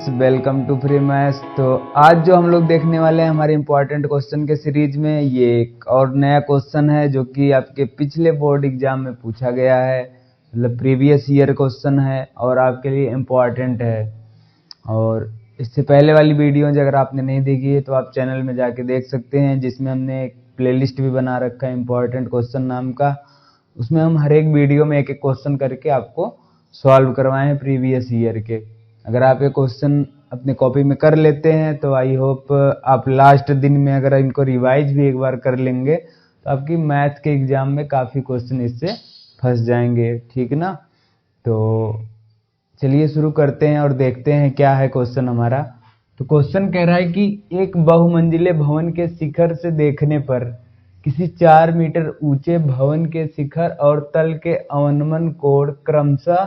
Welcome to free maths. तो आज जो हम लोग देखने वाले हैं हमारे इम्पोर्टेंट क्वेश्चन के सीरीज में, ये एक और नया क्वेश्चन है जो कि आपके पिछले बोर्ड एग्जाम में पूछा गया है। मतलब प्रीवियस ईयर क्वेश्चन है और आपके लिए इम्पोर्टेंट है। और इससे पहले वाली वीडियो अगर आपने नहीं देखी है तो आप चैनल में जाके देख सकते हैं, जिसमें हमने एक प्लेलिस्ट भी बना रखा है इम्पोर्टेंट क्वेश्चन नाम का। उसमें हम हर एक वीडियो में एक एक क्वेश्चन करके आपको सॉल्व करवाए हैं प्रीवियस ईयर के। अगर आप ये क्वेश्चन अपने कॉपी में कर लेते हैं तो आई होप आप लास्ट दिन में अगर इनको रिवाइज भी एक बार कर लेंगे तो आपकी मैथ के एग्जाम में काफ़ी क्वेश्चन इससे फंस जाएंगे, ठीक ना। तो चलिए शुरू करते हैं और देखते हैं क्या है क्वेश्चन हमारा। तो क्वेश्चन कह रहा है कि एक बहुमंजिले भवन के शिखर से देखने पर किसी 4 मीटर ऊंचे भवन के शिखर और तल के अवनमन कोण क्रमशः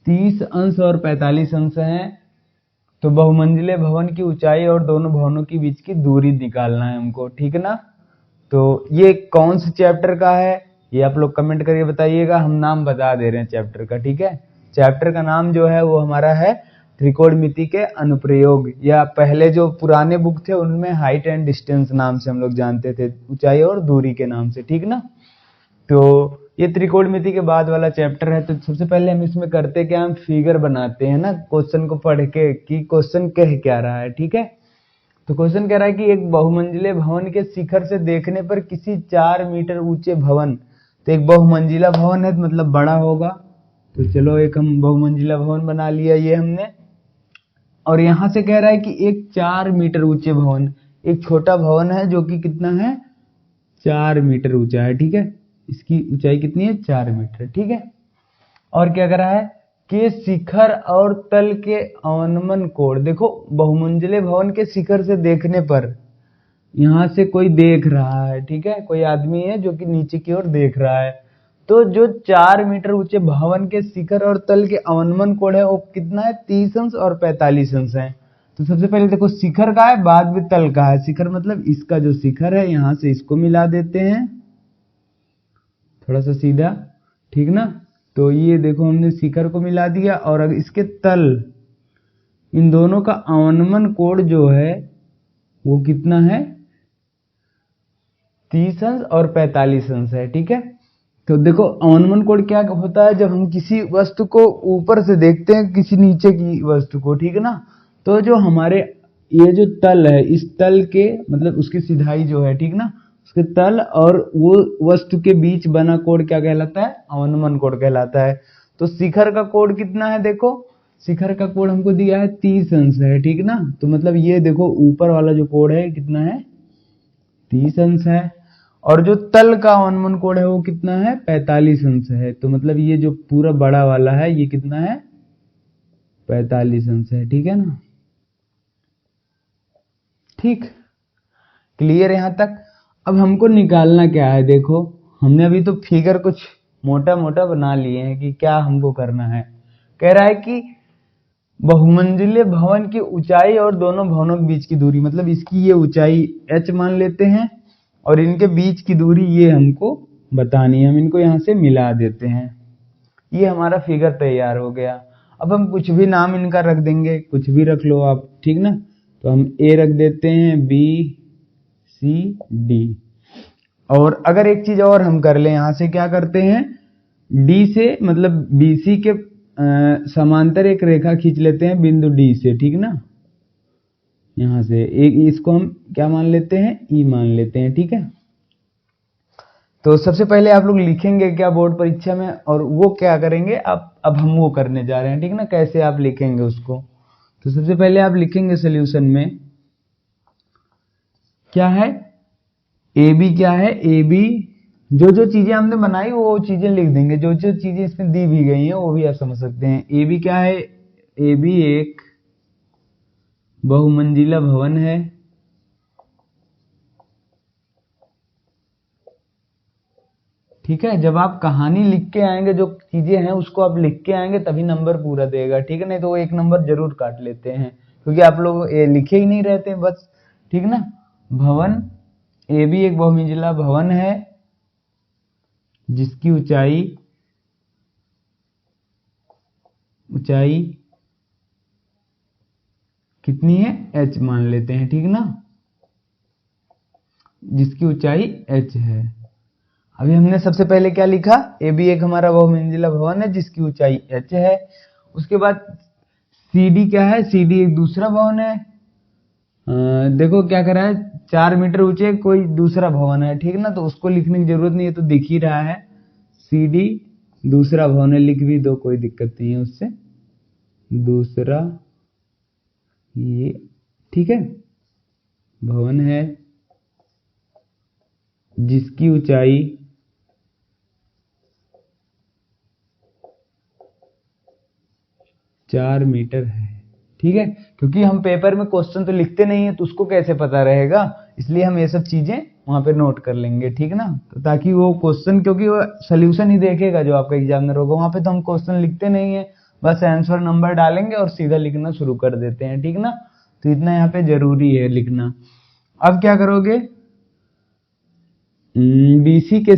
30 अंश और 45 अंश हैं। तो बहुमंजिले भवन की ऊंचाई और दोनों भवनों के बीच की दूरी निकालना है हमको, ठीक ना। तो ये कौन से चैप्टर का है ये आप लोग कमेंट करके बताइएगा। हम नाम बता दे रहे हैं चैप्टर का, ठीक है। चैप्टर का नाम जो है वो हमारा है त्रिकोणमिति के अनुप्रयोग, या पहले जो पुराने बुक थे उनमें हाइट एंड डिस्टेंस नाम से हम लोग जानते थे, ऊंचाई और दूरी के नाम से, ठीक ना। तो ये त्रिकोणमिति के बाद वाला चैप्टर है। तो सबसे पहले हम इसमें करते क्या, हम फिगर बनाते हैं ना क्वेश्चन को पढ़ के कि क्वेश्चन कह क्या रहा है, ठीक है। तो क्वेश्चन कह रहा है कि एक बहुमंजिले भवन के शिखर से देखने पर किसी 4 मीटर ऊंचे भवन, तो एक बहुमंजिला भवन है मतलब बड़ा होगा। तो चलो एक हम बहुमंजिला भवन बना लिया ये हमने। और यहां से कह रहा है कि एक 4 मीटर ऊंचे भवन, एक छोटा भवन है जो कि कितना है 4 मीटर ऊंचा है, ठीक है। इसकी ऊंचाई कितनी है 4 मीटर, ठीक है। और क्या कर रहा है कि शिखर और तल के अवनमन कोण, देखो बहुमंजिले भवन के शिखर से देखने पर यहां से कोई देख रहा है, ठीक है, कोई आदमी है जो कि नीचे की ओर देख रहा है। तो जो 4 मीटर ऊंचे भवन के शिखर और तल के अवनमन कोण है वो कितना है 30 अंश और 45 अंश है। तो सबसे पहले देखो शिखर का है, बाद में तल का है। शिखर मतलब इसका जो शिखर है यहां से इसको मिला देते हैं थोड़ा सा सीधा, ठीक ना। तो ये देखो हमने शिखर को मिला दिया और अगर इसके तल, इन दोनों का अवनमन कोण जो है वो कितना है 30 अंश और 45 अंश है, ठीक है। तो देखो अवनमन कोण क्या होता है, जब हम किसी वस्तु को ऊपर से देखते हैं किसी नीचे की वस्तु को, ठीक है ना। तो जो हमारे ये जो तल है इस तल के मतलब उसकी सिधाई जो है, ठीक ना, उसके तल और वो वस्तु के बीच बना कोण क्या कहलाता है, अवनमन कोण कहलाता है। तो शिखर का कोण कितना है, देखो शिखर का कोण हमको दिया है 30 अंश है, ठीक ना। तो मतलब ये देखो ऊपर वाला जो कोण है कितना है 30 अंश है, और जो तल का अवनमन कोण है वो कितना है 45 अंश है। तो मतलब ये जो पूरा बड़ा वाला है ये कितना है 45 अंश है, ठीक है ना। ठीक, क्लियर यहां तक। अब हमको निकालना क्या है, देखो हमने अभी तो फिगर कुछ मोटा मोटा बना लिए हैं कि क्या हमको करना है। कह रहा है कि बहुमंजिले भवन की ऊंचाई और दोनों भवनों के बीच की दूरी, मतलब इसकी ये ऊंचाई h मान लेते हैं और इनके बीच की दूरी ये हमको बतानी है। हम इनको यहां से मिला देते हैं, ये हमारा फिगर तैयार हो गया। अब हम कुछ भी नाम इनका रख देंगे, कुछ भी रख लो आप, ठीक ना। तो हम ए रख देते हैं, बी सी डी। और अगर एक चीज और हम कर लें, यहां से क्या करते हैं डी से मतलब बीसी के समांतर एक रेखा खींच लेते हैं बिंदु डी से, ठीक ना। यहां से एक इसको हम क्या मान लेते हैं ई मान लेते हैं, ठीक है। तो सबसे पहले आप लोग लिखेंगे क्या बोर्ड परीक्षा में, और वो क्या करेंगे आप, अब हम वो करने जा रहे हैं, ठीक ना, कैसे आप लिखेंगे उसको। तो सबसे पहले आप लिखेंगे सोल्यूशन में क्या है ए बी, क्या है ए बी, जो जो चीजें हमने बनाई वो चीजें लिख देंगे, जो जो चीजें इसमें दी भी गई हैं वो भी आप समझ सकते हैं। ए बी क्या है, ए बी एक बहुमंजिला भवन है, ठीक है। जब आप कहानी लिख के आएंगे, जो चीजें हैं उसको आप लिख के आएंगे तभी नंबर पूरा देगा, ठीक है। नहीं तो वो एक नंबर जरूर काट लेते हैं क्योंकि आप लोग लिखे ही नहीं रहते बस, ठीक ना। भवन ए बी एक बहुमंजिला भवन है जिसकी ऊंचाई ऊंचाई कितनी है, h मान लेते हैं, ठीक ना, जिसकी ऊंचाई h है। अभी हमने सबसे पहले क्या लिखा, ए भी एक हमारा बहुमंजिला भवन है जिसकी ऊंचाई h है। उसके बाद सी डी क्या है, सी डी एक दूसरा भवन है। देखो क्या करा है, 4 मीटर ऊंचे कोई दूसरा भवन है, ठीक ना, तो उसको लिखने की जरूरत नहीं है, तो दिख ही रहा है सी डी दूसरा भवन है, लिख भी दो, कोई दिक्कत नहीं है उससे, दूसरा ये, ठीक है, भवन है जिसकी ऊंचाई 4 मीटर है, ठीक है। क्योंकि हम पेपर में क्वेश्चन तो लिखते नहीं है, तो उसको कैसे पता रहेगा, इसलिए हम ये सब चीजें वहां पे नोट कर लेंगे, ठीक ना, तो ताकि वो क्वेश्चन, क्योंकि वो सोल्यूशन ही देखेगा जो आपका एग्जामिनर होगा, वहां पे तो हम क्वेश्चन लिखते नहीं है, बस आंसर नंबर डालेंगे और सीधा लिखना शुरू कर देते हैं, ठीक ना, तो इतना यहाँ पे जरूरी है लिखना। अब क्या करोगे, बीसी के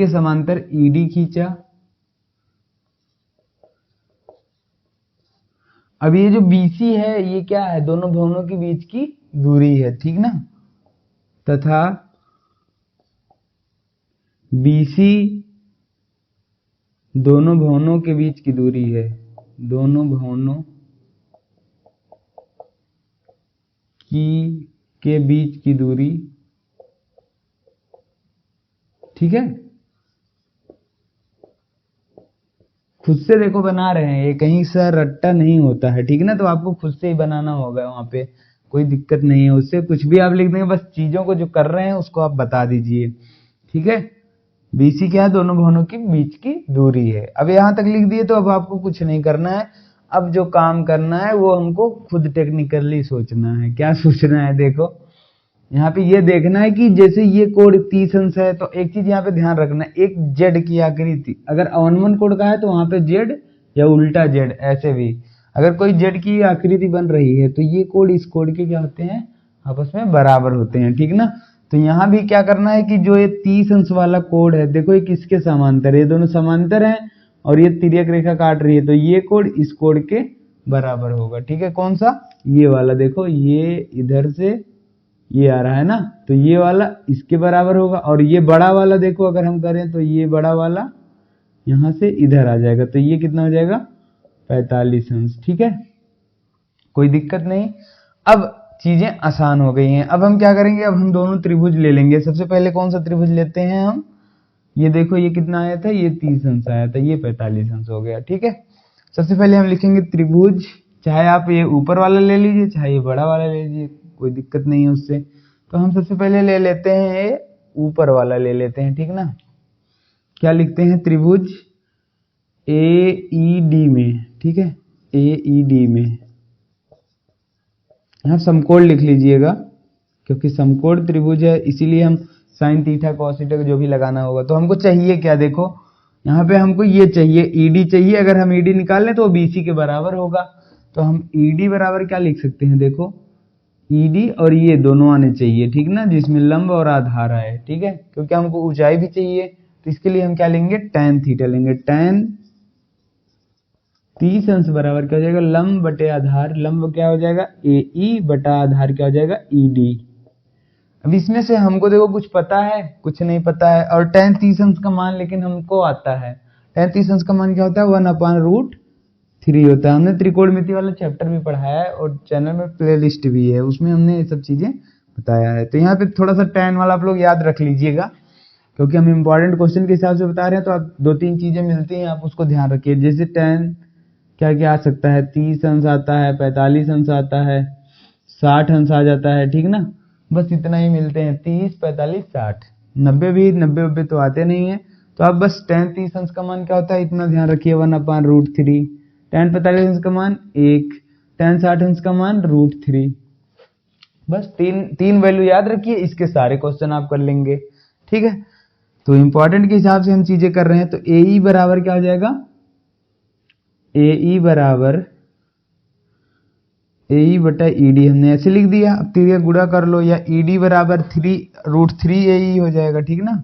समांतर ईडी खींचा। अब ये जो बीसी है ये क्या है, दोनों भवनों के बीच की दूरी है, ठीक ना, तथा बीसी दोनों भवनों के बीच की दूरी है, दोनों भवनों के बीच की दूरी, ठीक है। खुद से देखो बना रहे हैं, ये कहीं से रट्टा नहीं होता है, ठीक ना, तो आपको खुद से ही बनाना होगा, वहां पे कोई दिक्कत नहीं है, उससे कुछ भी आप लिख देंगे, बस चीजों को जो कर रहे हैं उसको आप बता दीजिए, ठीक है। बीसी क्या है, दोनों भवनों के बीच की दूरी है। अब यहां तक लिख दिए, तो अब आपको कुछ नहीं करना है, अब जो काम करना है वो हमको खुद टेक्निकली सोचना है। क्या सोचना है, देखो यहाँ पे ये देखना है कि जैसे ये कोड 30 अंश है, तो एक चीज यहाँ पे ध्यान रखना है, एक जेड की आकृति अगर अवनमन कोड का है तो वहां पे जेड या उल्टा जेड, ऐसे भी अगर कोई जेड की आकृति बन रही है तो ये कोड इस कोड के क्या होते हैं, आपस में बराबर होते हैं, ठीक ना। तो यहाँ भी क्या करना है कि जो ये 30 अंश वाला कोड है, देखो ये किसके समांतर है, ये दोनों समांतर हैं और ये तिर्यक रेखा काट रही है, तो ये कोड इस कोड के बराबर होगा, ठीक है। कौन सा, ये वाला, देखो ये इधर से ये आ रहा है ना, तो ये वाला इसके बराबर होगा, और ये बड़ा वाला देखो अगर हम करें तो ये बड़ा वाला यहां से इधर आ जाएगा, तो ये कितना हो जाएगा, 45 अंश, ठीक है, कोई दिक्कत नहीं। अब चीजें आसान हो गई हैं। अब हम क्या करेंगे, अब हम दोनों त्रिभुज ले लेंगे। सबसे पहले कौन सा त्रिभुज लेते हैं हम, ये देखो ये कितना आया था, ये 30 अंश आया था, ये 45 अंश हो गया, ठीक है। सबसे पहले हम लिखेंगे त्रिभुज, चाहे आप ये ऊपर वाला ले लीजिए चाहे ये बड़ा वाला ले लीजिए, कोई दिक्कत नहीं है उससे। तो हम सबसे पहले ले लेते हैं ऊपर वाला ले लेते हैं, ठीक ना। क्या लिखते हैं, त्रिभुज AED में, ठीक है, AED में यहाँ समकोण लिख लीजिएगा, क्योंकि समकोण त्रिभुज है इसीलिए हम साइन थीटा कॉस थीटा जो भी लगाना होगा। तो हमको चाहिए क्या, देखो यहाँ पे हमको ये चाहिए, ED चाहिए। अगर हम ED निकाल लें तो BC के बराबर होगा, तो हम ED बराबर क्या लिख सकते हैं, देखो ED और ये दोनों आने चाहिए, ठीक ना, जिसमें लंब और आधार आए, ठीक है, क्योंकि हमको ऊंचाई भी चाहिए, तो इसके लिए हम क्या लेंगे, tan थीटा लेंगे। tan 30 अंश बराबर क्या हो जाएगा, लंब बटे आधार, लंब क्या हो जाएगा AE बटा आधार क्या हो जाएगा ED। अब इसमें से हमको देखो कुछ पता है, कुछ नहीं पता है, और tan 30 अंश का मान लेकिन हमको आता है। tan 30 अंश का मान क्या होता है, 1/√3 होता है। हमने त्रिकोणमिति वाला चैप्टर भी पढ़ाया है और चैनल में प्लेलिस्ट भी है, उसमें हमने ये सब चीजें बताया है। तो यहाँ पे थोड़ा सा tan वाला आप लोग याद रख लीजिएगा, क्योंकि हम इंपॉर्टेंट क्वेश्चन के हिसाब से बता रहे हैं, तो आप 2-3 चीजें मिलती हैं, आप उसको ध्यान रखिए। जैसे tan क्या क्या आ सकता है, 30 अंश आता है, 45 अंश आता है, 60 अंश आ जाता है, ठीक ना, बस इतना ही मिलते हैं, 30, 45, 60, 90 भी, 90 तो आते नहीं है। तो आप बस tan 30 अंश का मान क्या होता है इतना ध्यान रखिए, 1/√3। tan 45 अंश का मान 1, tan 60 अंश का मान √3। बस तीन वैल्यू याद रखिए, इसके सारे क्वेश्चन आप कर लेंगे, ठीक है। तो इंपॉर्टेंट के हिसाब से हम चीजें कर रहे हैं। तो AE बराबर क्या हो जाएगा, AE बराबर AE बटा ED हमने ऐसे लिख दिया। अब तिर्यक गुणा कर लो, या ED बराबर √3 AE हो जाएगा, ठीक ना।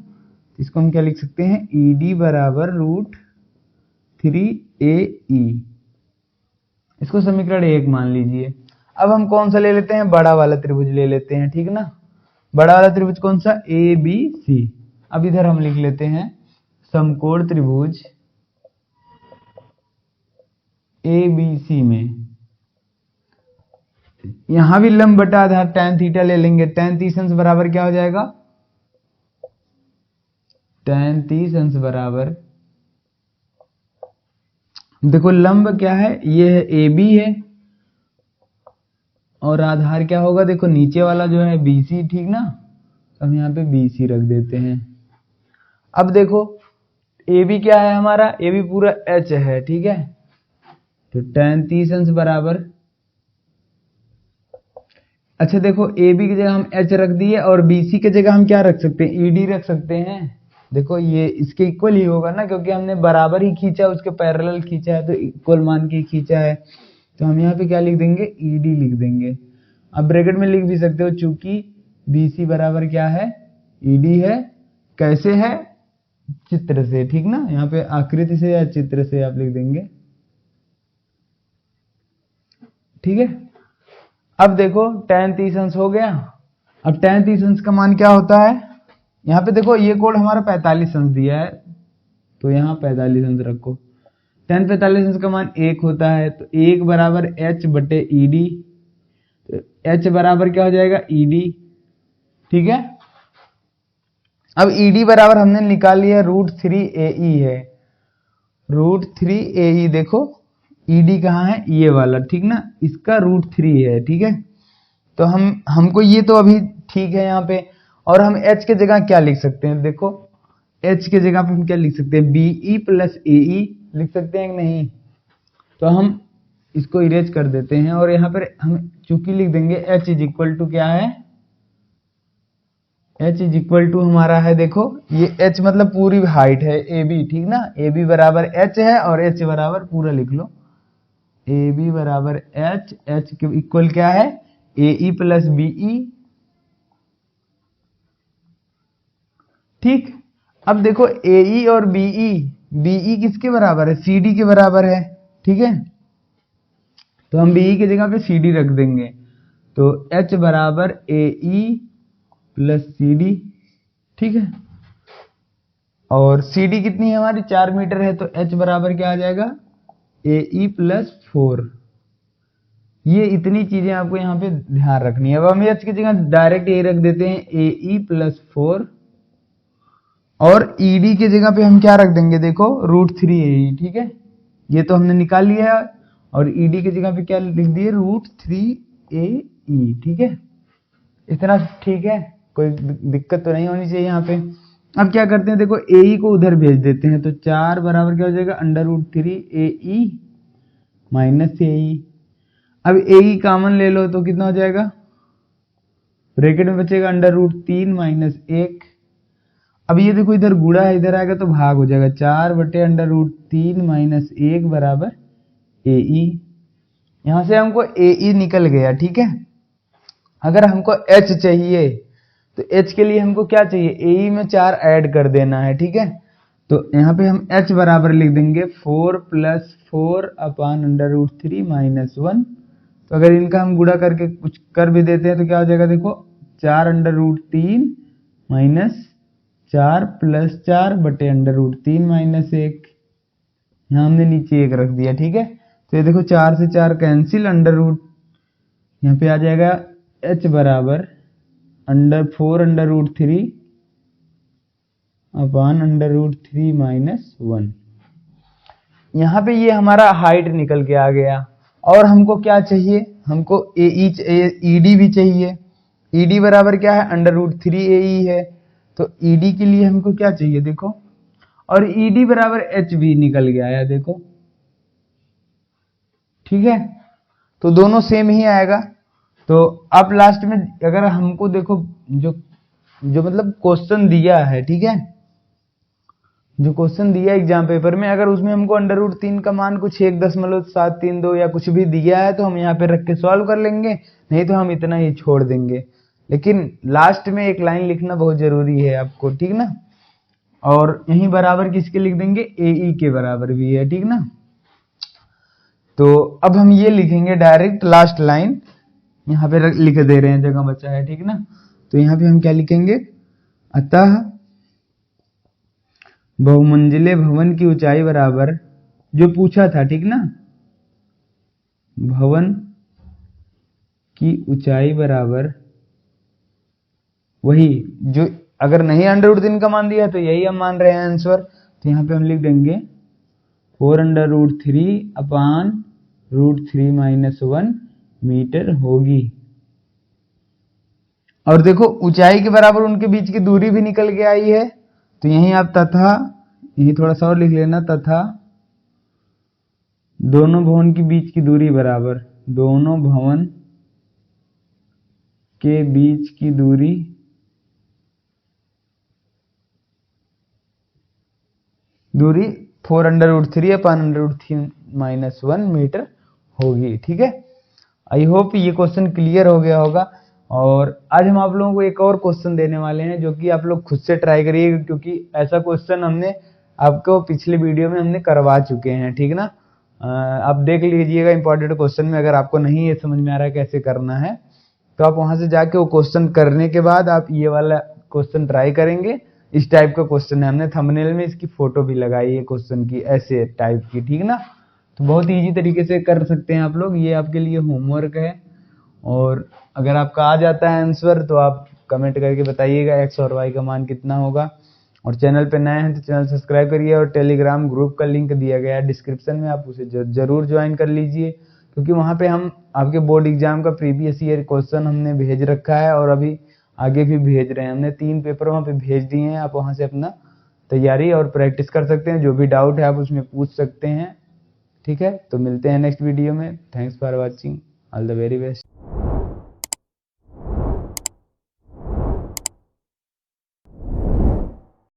इसको हम क्या लिख सकते हैं, ED बराबर 3AE, इसको समीकरण 1 मान लीजिए। अब हम कौन सा ले लेते हैं, बड़ा वाला त्रिभुज ले लेते हैं, ठीक ना। बड़ा वाला त्रिभुज कौन सा, ABC। अब इधर हम लिख लेते हैं समकोण त्रिभुज ABC में, यहां भी लंब बटा आधार tan थीटा ले लेंगे। tan 30 अंश बराबर क्या हो जाएगा, tan 30 अंश बराबर, देखो लंब क्या है, ये है AB है, और आधार क्या होगा, देखो नीचे वाला जो है BC, ठीक ना। तो हम यहाँ पे BC रख देते हैं। अब देखो AB क्या है हमारा, AB पूरा H है, ठीक है। तो tan 30 अंश बराबर, अच्छा देखो AB की जगह हम H रख दिए और BC की जगह हम क्या रख सकते हैं, ED रख सकते हैं। देखो ये इसके इक्वल ही होगा ना, क्योंकि हमने बराबर ही खींचा, उसके पैरेलल खींचा है, तो इक्वल मान के खींचा है। तो हम यहाँ पे क्या लिख देंगे, ED लिख देंगे। अब ब्रैकेट में लिख भी सकते हो, चूंकि BC बराबर क्या है, ED है। कैसे है, चित्र से, ठीक ना। यहाँ पे आकृति से या चित्र से आप लिख देंगे, ठीक है। अब देखो tan 30 अंश हो गया। अब tan 30 अंश का मान क्या होता है, यहाँ पे देखो ये कोण हमारा 45 अंश दिया है, तो यहाँ 45 अंश रखो। tan 45 अंश का मान 1 होता है, तो 1 बराबर H बटे ED, तो H बराबर क्या हो जाएगा, ED, ठीक है। अब ED बराबर हमने निकाल लिया, √3AE है, √3AE। देखो ED कहाँ है, ये वाला, ठीक ना, इसका √3 है, ठीक है। तो हमको ये तो अभी ठीक है यहाँ पे। और हम H के जगह क्या लिख सकते हैं, देखो H के जगह पे हम क्या लिख सकते हैं, BE प्लस AE लिख सकते हैं कि नहीं। तो हम इसको इरेज कर देते हैं, और यहाँ पर हम चूंकि लिख देंगे H इज इक्वल टू क्या है, H इज इक्वल टू हमारा है, देखो ये H मतलब पूरी हाइट है AB, ठीक ना। AB बराबर H है, और H बराबर पूरा लिख लो, AB बराबर H, H के इक्वल क्या है, AE प्लस BE, ठीक। अब देखो AE और BE किसके बराबर है, CD के बराबर है, ठीक है। तो हम BE की जगह पे CD रख देंगे, तो H बराबर AE प्लस CD, ठीक है। और CD कितनी है हमारी, 4 मीटर है, तो H बराबर क्या आ जाएगा, AE प्लस 4। ये इतनी चीजें आपको यहाँ पे ध्यान रखनी है। अब हम H की जगह डायरेक्ट ये रख देते हैं, AE प्लस 4, और ED की जगह पे हम क्या रख देंगे, देखो √3AE, ठीक है। ये तो हमने निकाल लिया है, और ED की जगह पे क्या लिख दिए, √3AE, ठीक है। इतना ठीक है, कोई दिक्कत तो नहीं होनी चाहिए यहाँ पे। अब क्या करते हैं, देखो AE को उधर भेज देते हैं, तो 4 बराबर क्या हो जाएगा, √3AE माइनस AE। अब AE कॉमन ले लो, तो कितना हो जाएगा, ब्रैकेट में बचेगा √3 माइनस 1। अब ये देखो इधर गुणा है, इधर आएगा तो भाग हो जाएगा, 4 बटे √3 माइनस 1 बराबर AE। यहां से हमको AE निकल गया, ठीक है। अगर हमको H चाहिए, तो H के लिए हमको क्या चाहिए, AE में 4 ऐड कर देना है, ठीक है। तो यहाँ पे हम H बराबर लिख देंगे 4 प्लस 4 अपान √3 माइनस 1। तो अगर इनका हम गुणा करके कुछ कर भी देते हैं, तो क्या हो जाएगा, देखो 4 √3 माइनस 4 प्लस 4 बटे √3 माइनस 1। यहाँ हमने नीचे 1 रख दिया, ठीक है। तो ये देखो 4 से 4 कैंसिल, यहाँ पे आ जाएगा H बराबर 4 √3 अपान √3 माइनस 1। यहाँ पे ये हमारा हाइट निकल के आ गया। और हमको क्या चाहिए, हमको ED भी चाहिए। ED बराबर क्या है, √3AE है। तो ED के लिए हमको क्या चाहिए, देखो, और ED बराबर H भी निकल गया है, देखो, ठीक है। तो दोनों सेम ही आएगा। तो अब लास्ट में अगर हमको देखो जो मतलब क्वेश्चन दिया है, ठीक है, जो क्वेश्चन दिया एग्जाम पेपर में, अगर उसमें हमको √3 का मान कुछ 1.732 या कुछ भी दिया है, तो हम यहाँ पे रख के सॉल्व कर लेंगे, नहीं तो हम इतना ही छोड़ देंगे। लेकिन लास्ट में एक लाइन लिखना बहुत जरूरी है आपको, ठीक ना। और यहीं बराबर किसके लिख देंगे, AE के बराबर भी है, ठीक ना। तो अब हम ये लिखेंगे डायरेक्ट लास्ट लाइन, यहाँ पे लिख दे रहे हैं, जगह बचा है, ठीक ना। तो यहाँ पे हम क्या लिखेंगे, अतः बहुमंजिले भवन की ऊंचाई बराबर, जो पूछा था, ठीक ना, भवन की ऊंचाई बराबर वही जो, अगर नहीं √3 का मान दिया तो यही हम मान रहे हैं आंसर। तो यहाँ पे हम लिख देंगे 4√3/√3 - 1 मीटर होगी। और देखो ऊंचाई के बराबर उनके बीच की दूरी भी निकल के आई है। तो यहीं आप तथा, यही थोड़ा सा और लिख लेना, तथा दोनों भवन के बीच की दूरी बराबर, दोनों भवन के बीच की दूरी दूरी 4√3/√3 - 1 मीटर होगी, ठीक है। आई होप ये क्वेश्चन क्लियर हो गया होगा। और आज हम आप लोगों को एक और क्वेश्चन देने वाले हैं, जो कि आप लोग खुद से ट्राई करिएगा, क्योंकि ऐसा क्वेश्चन हमने आपको पिछले वीडियो में हमने करवा चुके हैं, ठीक ना। आप देख लीजिएगा इंपॉर्टेंट क्वेश्चन में, अगर आपको नहीं ये समझ में आ रहा है कैसे करना है, तो आप वहां से जाके वो क्वेश्चन करने के बाद आप ये वाला क्वेश्चन ट्राई करेंगे। इस टाइप का क्वेश्चन है, हमने थंबनेल में इसकी फोटो भी लगाई है क्वेश्चन की, ऐसे टाइप की, ठीक ना। तो बहुत इजी तरीके से कर सकते हैं आप लोग, ये आपके लिए होमवर्क है। और अगर आपका आ जाता है आंसर तो आप कमेंट करके बताइएगा x और y का मान कितना होगा। और चैनल पे नए हैं तो चैनल सब्सक्राइब करिए, और टेलीग्राम ग्रुप का लिंक दिया गया है डिस्क्रिप्शन में, आप उसे जरूर ज्वाइन कर लीजिए, क्योंकि वहां पे हम आपके बोर्ड एग्जाम का प्रीवियस ईयर क्वेश्चन हमने भेज रखा है, और अभी आगे भी भेज रहे हैं। हमने 3 पेपर वहां पे भेज दिए हैं, आप वहां से अपना तैयारी और प्रैक्टिस कर सकते हैं। जो भी डाउट है आप उसमें पूछ सकते हैं, ठीक है। तो मिलते हैं नेक्स्ट वीडियो में। Thanks for watching, all the very best.